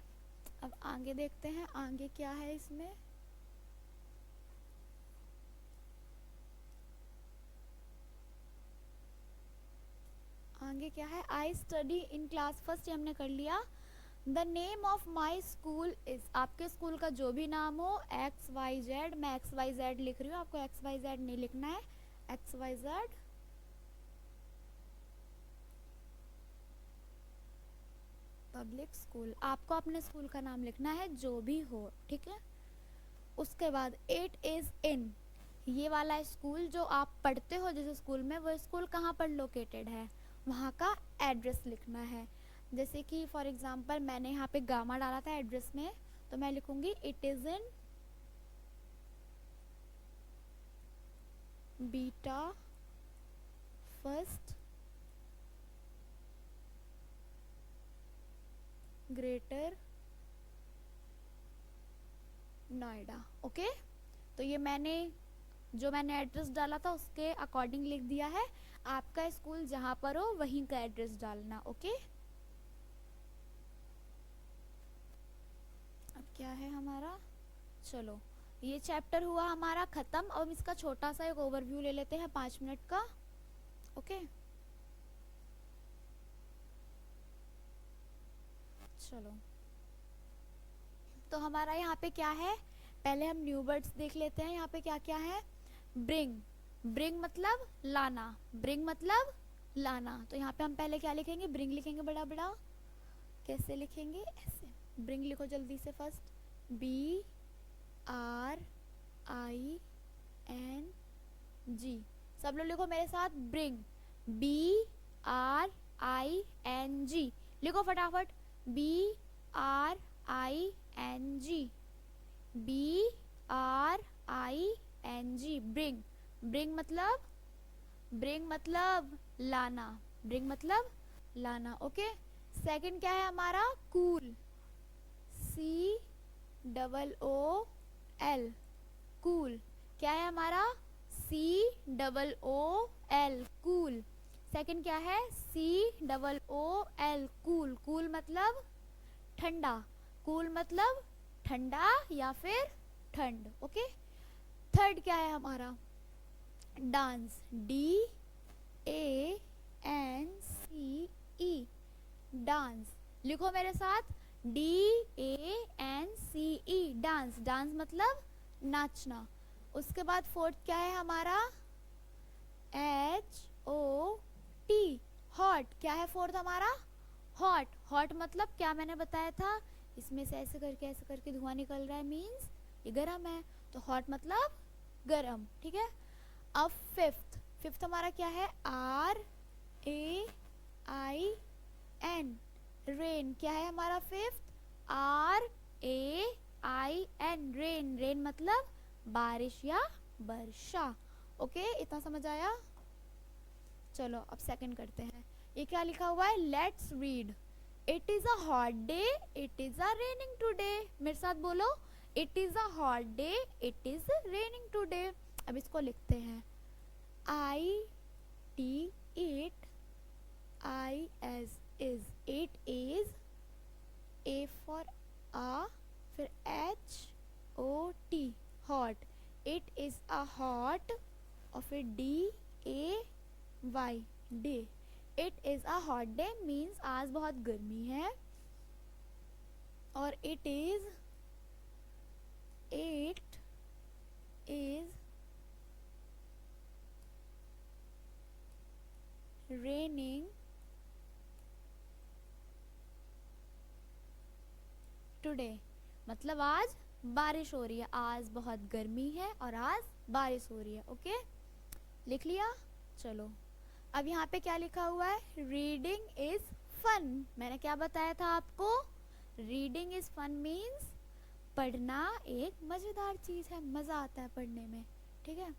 अब आगे देखते हैं आगे क्या है इसमें। आगे क्या है? I study in class first, ये हमने कर लिया। The name of my school is, आपके स्कूल का जो भी नाम हो, XYZ, मैं XYZ लिख रही हूँ, आपको XYZ नहीं लिखना है, XYZ पब्लिक स्कूल। आपको अपने स्कूल का नाम लिखना है जो भी हो। ठीक है। उसके बाद इट इज इन, ये वाला स्कूल जो आप पढ़ते हो जिस स्कूल में, वो स्कूल कहाँ पर लोकेटेड है, वहाँ का एड्रेस लिखना है। जैसे कि फॉर एग्जांपल मैंने यहाँ पे गामा डाला था एड्रेस में, तो मैं लिखूंगी it is in beta first greater Noida. Okay. तो ये मैंने जो मैंने एड्रेस डाला था उसके अकॉर्डिंग लिख दिया है। आपका स्कूल जहाँ पर हो वहीं का एड्रेस डालना। ओके। अब क्या है हमारा? चलो, ये चैप्टर हुआ हमारा खत्म। अब इसका छोटा सा एक ओवरव्यू ले लेते हैं 5 मिनट का। ओके। चलो, तो हमारा यहाँ पे क्या है? पहले हम न्यू वर्ड्स देख लेते हैं। यहाँ पे क्या क्या है? ब्रिंग, ब्रिंग मतलब लाना, ब्रिंग मतलब लाना। तो यहाँ पे हम पहले क्या लिखेंगे? ब्रिंग लिखेंगे बड़ा बड़ा। कैसे लिखेंगे? ऐसे। ब्रिंग लिखो जल्दी से। फर्स्ट BRING, सब लोग लिखो मेरे साथ, ब्रिंग, BRING, लिखो फटाफट, BRING, BRING, ब्रिंग। ब्रिंग मतलब लाना। ब्रिंग मतलब लाना, ओके। सेकंड क्या है हमारा, cool, C double O L, cool. क्या है हमारा, C double O L, cool. Second क्या है, C double O L, cool. Cool मतलब ठंडा, कूल मतलब ठंडा या फिर ठंड, ओके। थर्ड क्या है हमारा, dance, D A N C E, dance. लिखो मेरे साथ, D A N C E, dance. Dance मतलब नाचना। उसके बाद फोर्थ क्या है हमारा, एच ओ टी, हॉट। क्या है फोर्थ हमारा, हॉट। हॉट मतलब क्या मैंने बताया था, इसमें से ऐसे करके धुआं निकल रहा है, मीन्स ये गर्म है, तो हॉट मतलब गर्म, ठीक है। अब फिफ्थ, फिफ्थ हमारा क्या है, R A I N, rain. क्या है हमारा fifth, R A I N, rain. Rain मतलब बारिश या वर्षा, ओके। इतना समझ आया। चलो अब सेकंड करते हैं। ये क्या लिखा हुआ है, let's read, it is a hot day, it is a raining today. मेरे साथ बोलो, it is a hot day, it is raining today. अब इसको लिखते हैं, I T it, I S is, it is, A for a, फिर H O T, hot. It is a hot, और फिर D A Y, day. It is a hot day means आज बहुत गर्मी है, और इट इज रेनिंग टुडे, मतलब आज बारिश हो रही है, आज बहुत गर्मी है और आज बारिश हो रही है, ओके। लिख लिया। चलो अब यहाँ पे क्या लिखा हुआ है, रीडिंग इज फन। मैंने क्या बताया था आपको, रीडिंग इज फन मीन्स पढ़ना एक मजेदार चीज है, मजा आता है पढ़ने में, ठीक है।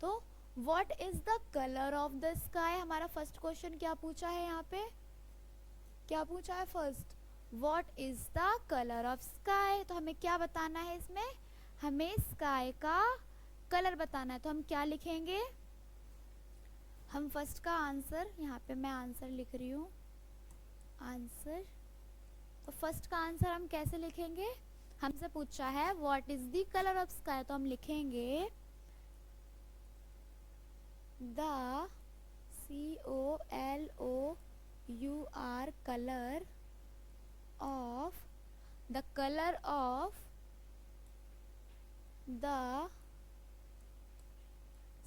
तो what is the colour of the sky, हमारा फर्स्ट क्वेश्चन क्या पूछा है यहाँ पे, क्या पूछा है first, what is the colour of sky. तो हमें क्या बताना है इसमें, हमें स्काई का कलर बताना है। तो हम क्या लिखेंगे, हम फर्स्ट का आंसर, यहाँ पे मैं आंसर लिख रही हूँ, आंसर। तो फर्स्ट का आंसर हम कैसे लिखेंगे, हमसे पूछा है what is the colour of sky, तो हम लिखेंगे the, C O L O U R, colour of, the colour of the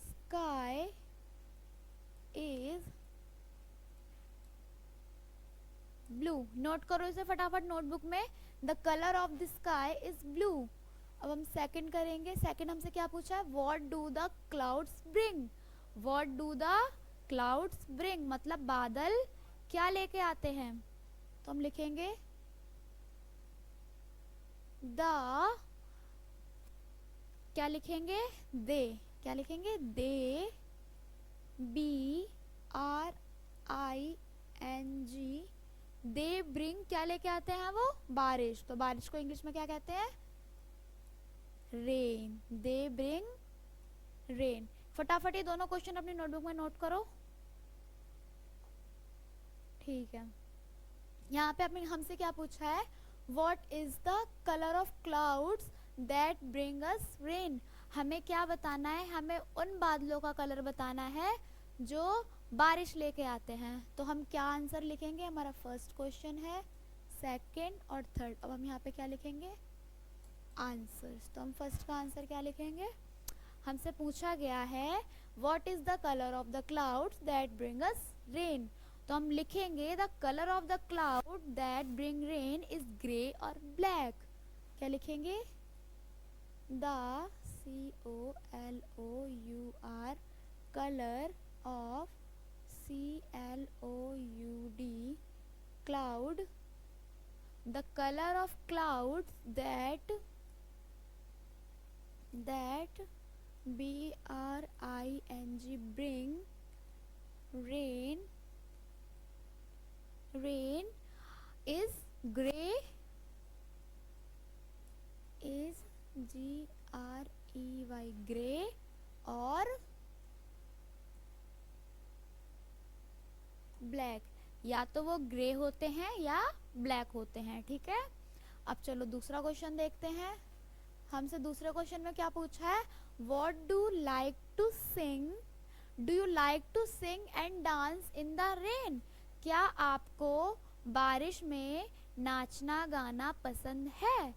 sky is blue. Note करो इसे फटाफट नोटबुक में, the colour of the sky is blue. अब हम second करेंगे, सेकंड हमसे क्या पूछा है, what do the clouds bring, what do the clouds bring मतलब बादल क्या लेके आते हैं। तो हम लिखेंगे द, क्या लिखेंगे, दे, क्या लिखेंगे, they, B R I N G, they bring, क्या लेके आते हैं वो, बारिश। तो बारिश को इंग्लिश में क्या कहते हैं, रेन, दे ब्रिंग रेन। फटाफट ये दोनों क्वेश्चन अपनी नोटबुक में नोट करो, ठीक है। यहाँ पे अपने हमसे क्या पूछा है, what is the colour of clouds that bring us rain. हमें क्या बताना है, हमें उन बादलों का कलर बताना है जो बारिश लेके आते हैं। तो हम क्या आंसर लिखेंगे, हमारा फर्स्ट क्वेश्चन है, सेकंड और थर्ड। अब हम यहाँ पे क्या लिखेंगे, आंसर्स। तो हम फर्स्ट का आंसर क्या लिखेंगे, हमसे पूछा गया है what is the colour of the clouds that bring us rain. तो हम लिखेंगे the colour of the cloud that bring rain is grey और ब्लैक। क्या लिखेंगे, the, C O L O U R, colour of, C L O U D, cloud, the colour of clouds that B R I N G bring rain rain is grey, is GREY, grey, और black, या तो वो grey होते हैं या black होते हैं, ठीक है। अब चलो दूसरा क्वेश्चन देखते हैं। हमसे दूसरे क्वेश्चन में क्या पूछा है, what do like to sing, do you like to sing and dance in the rain, क्या आपको बारिश में नाचना गाना पसंद है।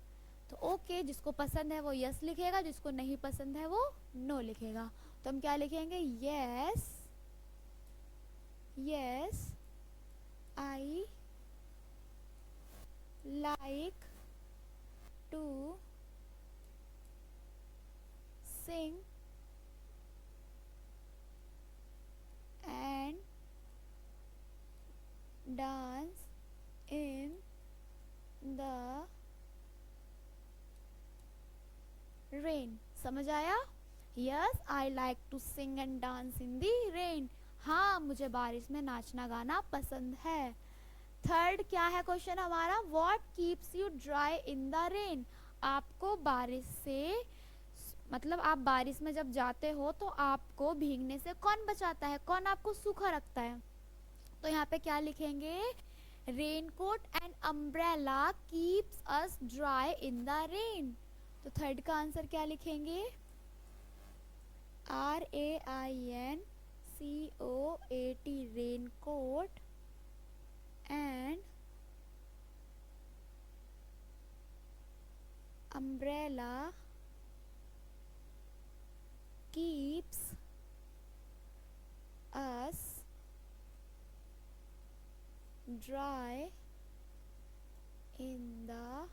तो ओके, जिसको पसंद है वो यस लिखेगा, जिसको नहीं पसंद है वो नो लिखेगा। तो हम क्या लिखेंगे, yes, yes I like to sing and dance in the rain. समझ आया, yes I like to sing and dance in the rain, हाँ मुझे बारिश में नाचना गाना पसंद है। थर्ड क्या है क्वेश्चन हमारा, what keeps you dry in the rain, आपको बारिश से, मतलब आप बारिश में जब जाते हो तो आपको भीगने से कौन बचाता है, कौन आपको सूखा रखता है। तो यहाँ पे क्या लिखेंगे, raincoat and umbrella keeps us dry in the rain. तो थर्ड का आंसर क्या लिखेंगे, RAINCOAT, raincoat and umbrella keeps us dry in the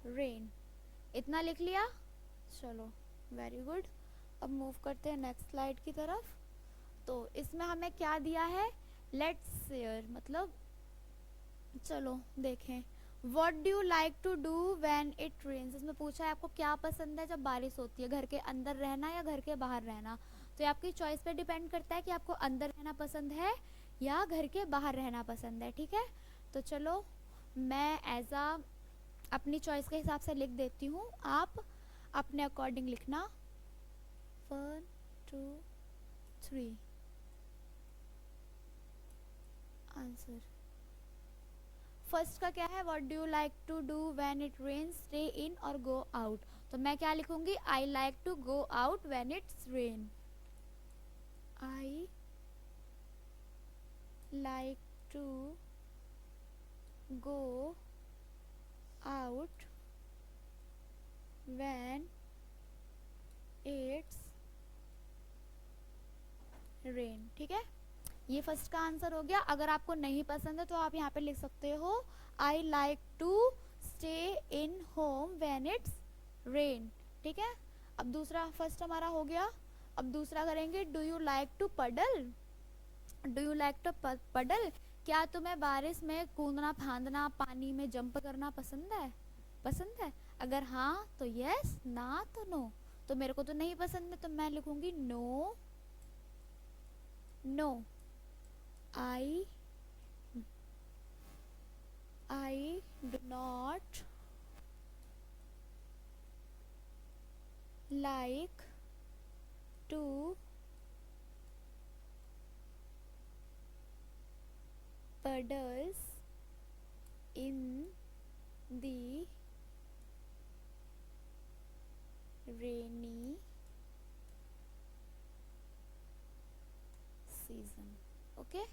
rain। इतना लिख लिया, चलो वेरी गुड। अब मूव करते हैं नेक्स्ट स्लाइड की तरफ। तो इसमें हमें क्या दिया है, लेट्स शेयर, मतलब चलो देखें, what do you like to do when it rains, इसमें पूछा है आपको क्या पसंद है जब बारिश होती है, घर के अंदर रहना या घर के बाहर रहना। तो ये आपकी चॉइस पे डिपेंड करता है कि आपको अंदर रहना पसंद है या घर के बाहर रहना पसंद है, ठीक है। तो चलो मैं एज आ अपनी चॉइस के हिसाब से लिख देती हूँ, आप अपने अकॉर्डिंग लिखना। 1 2 3 आंसर। फर्स्ट का क्या है, what do you like to do when it rains, stay in और गो आउट। तो मैं क्या लिखूंगी, I like to go out when it's rain, I like to go out when it's rain, ठीक है। ये फर्स्ट का आंसर हो गया। अगर आपको नहीं पसंद है तो आप यहाँ पे लिख सकते हो, I like to stay in home when it's rain, ठीक है। अब दूसरा, फर्स्ट हमारा हो गया। अब दूसरा करेंगे, डू यू लाइक टू पडल, डू यू लाइक टू पडल, क्या तुम्हें बारिश में कूदना फांदना पानी में जंप करना पसंद है, पसंद है। अगर हाँ तो यस, ना तो नो। तो मेरे को तो नहीं पसंद है तो मैं लिखूंगी no, no I do not like to puddles in the rainy season, okay.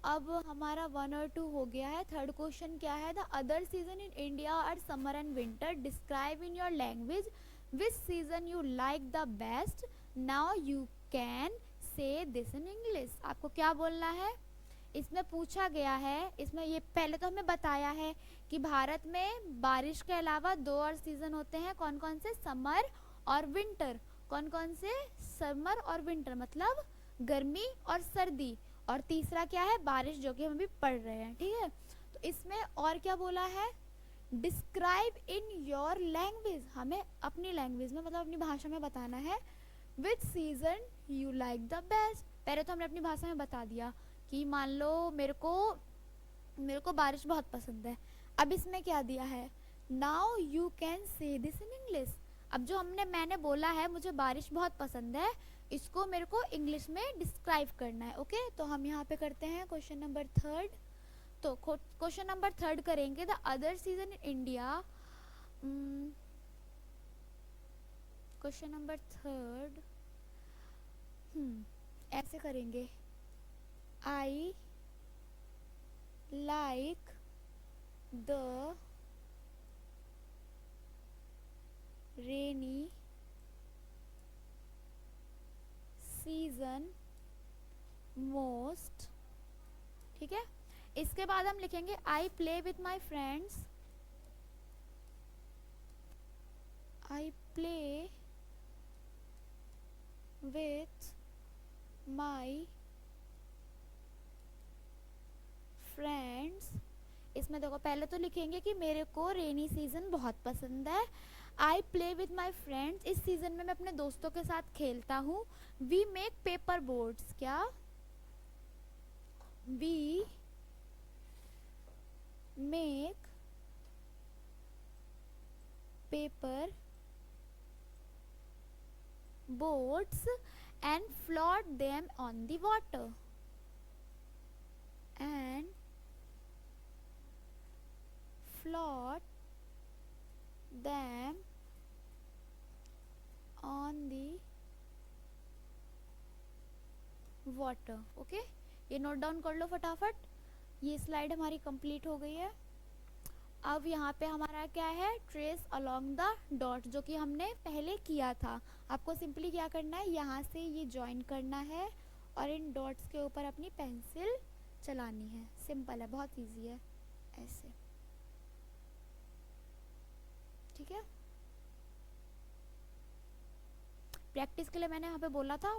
अब हमारा 1 और 2 हो गया है। थर्ड क्वेश्चन क्या है, the other season in India are summer and winter, describe in your language which season you like the best, now you can say this in English. आपको क्या बोलना है, इसमें पूछा गया है, इसमें ये पहले तो हमें बताया है कि भारत में बारिश के अलावा 2 और सीजन होते हैं, कौन कौन से, समर और विंटर। कौन कौन से, समर और विंटर, मतलब गर्मी और सर्दी, और तीसरा क्या है, बारिश, जो कि हम अभी पढ़ रहे हैं, ठीक है। तो इसमें और क्या बोला है, डिस्क्राइब इन योर लैंग्वेज, हमें अपनी लैंग्वेज में, मतलब अपनी भाषा में बताना है, विच season you like the best, पहले तो हमने अपनी भाषा में बता दिया कि मान लो मेरे को बारिश बहुत पसंद है। अब इसमें क्या दिया है, now you can say this in English. अब जो मैंने बोला है मुझे बारिश बहुत पसंद है, इसको मेरे को इंग्लिश में डिस्क्राइब करना है। ओके, तो हम यहाँ पे करते हैं क्वेश्चन नंबर थर्ड। तो क्वेश्चन नंबर थर्ड करेंगे, the other season in India. Question number third ऐसे करेंगे, I like the rainy season most. ठीक है, इसके बाद हम लिखेंगे आई play with my friends, I play with my friends. इसमें देखो पहले तो लिखेंगे कि मेरे को रेनी सीजन बहुत पसंद है। I play with my friends, इस सीजन में मैं अपने दोस्तों के साथ खेलता हूँ। वी मेक पेपर बोर्ड्स, क्या, we make paper boats and float them on the water, and float them on the water। Okay, ये नोट डाउन कर लो फटाफट। ये स्लाइड हमारी कंप्लीट हो गई है। अब यहाँ पे हमारा क्या है, ट्रेस अलोंग द डॉट, जो कि हमने पहले किया था। आपको सिंपली क्या करना है, यहाँ से ये ज्वाइन करना है और इन डॉट्स के ऊपर अपनी पेंसिल चलानी है। सिंपल है, बहुत इजी है, ऐसे। ठीक है, प्रैक्टिस के लिए मैंने यहाँ पे बोला था